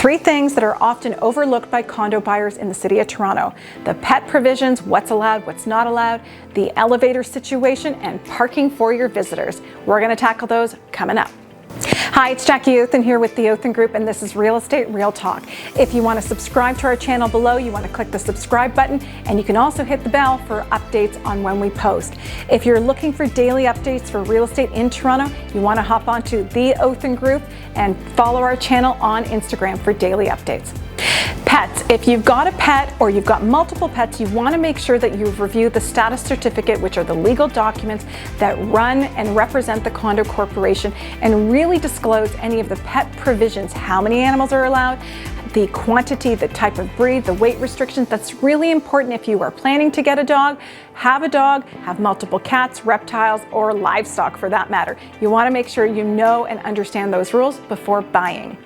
Three things that are often overlooked by condo buyers in the City of Toronto: the pet provisions, what's allowed, what's not allowed, the elevator situation, and parking for your visitors. We're going to tackle those coming up. Hi, it's Jackie Othen here with the Othen Group, and this is Real Estate Real Talk. If you want to subscribe to our channel below, you want to click the subscribe button, and you can also hit the bell for updates on when we post. If you're looking for daily updates for real estate in Toronto, you want to hop onto the Othen Group and follow our channel on Instagram for daily updates. Pets. If you've got a pet or you've got multiple pets, you want to make sure that you've reviewed the status certificate, which are the legal documents that run and represent the condo corporation and really disclose any of the pet provisions, how many animals are allowed, the quantity, the type of breed, the weight restrictions. That's really important if you are planning to get a dog, have multiple cats, reptiles, or livestock for that matter. You want to make sure you know and understand those rules before buying.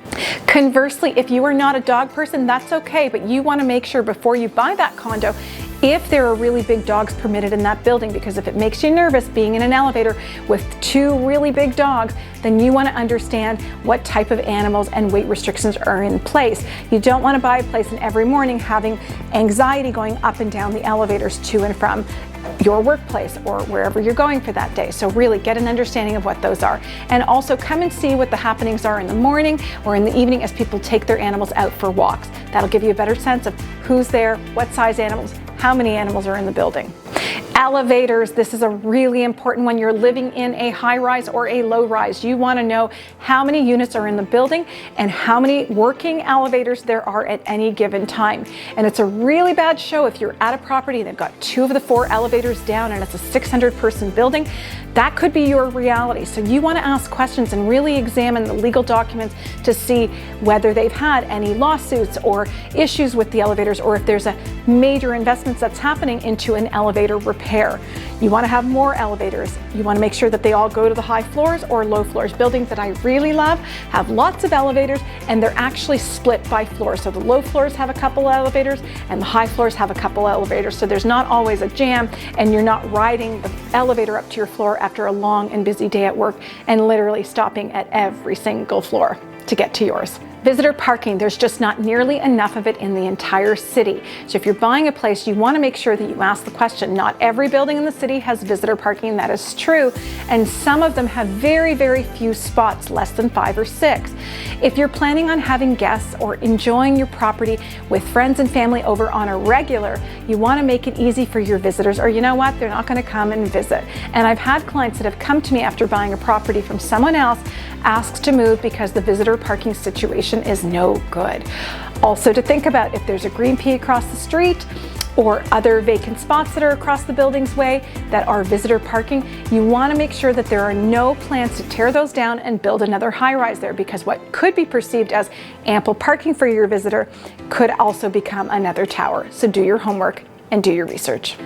Conversely, if you are not a dog person, that's okay, but you want to make sure before you buy that condo if there are really big dogs permitted in that building, because if it makes you nervous being in an elevator with two really big dogs, then you want to understand what type of animals and weight restrictions are in place. You don't want to buy a place and every morning having anxiety going up and down the elevators to and from your workplace or wherever you're going for that day. So really get an understanding of what those are, and also come and see what the happenings are in the morning or in the evening as people take their animals out for walks. That'll give you a better sense of who's there, what size animals, how many animals are in the building. Elevators, this is a really important one. You're living in a high-rise or a low-rise. You want to know how many units are in the building and how many working elevators there are at any given time. And it's a really bad show if you're at a property and they've got 2 of the 4 elevators down and it's a 600-person building. That could be your reality. So you want to ask questions and really examine the legal documents to see whether they've had any lawsuits or issues with the elevators, or if there's a major investment that's happening into an elevator repair. You want to have more elevators. You want to make sure that they all go to the high floors or low floors. Buildings that I really love have lots of elevators and they're actually split by floor. So the low floors have a couple elevators and the high floors have a couple elevators. So there's not always a jam and you're not riding the elevator up to your floor after a long and busy day at work and literally stopping at every single floor to get to yours. Visitor parking, there's just not nearly enough of it in the entire city. So if you're buying a place, you want to make sure that you ask the question. Not every building in the city has visitor parking, that is true, and some of them have very, very few spots, less than 5 or 6. If you're planning on having guests or enjoying your property with friends and family over on a regular, you want to make it easy for your visitors, or you know what, they're not going to come and visit. And I've had clients that have come to me after buying a property from someone else, asked to move because the visitor parking situation is no good. Also to think about, if there's a green pea across the street or other vacant spots that are across the building's way that are visitor parking, you want to make sure that there are no plans to tear those down and build another high-rise there, because what could be perceived as ample parking for your visitor could also become another tower. So do your homework and do your research.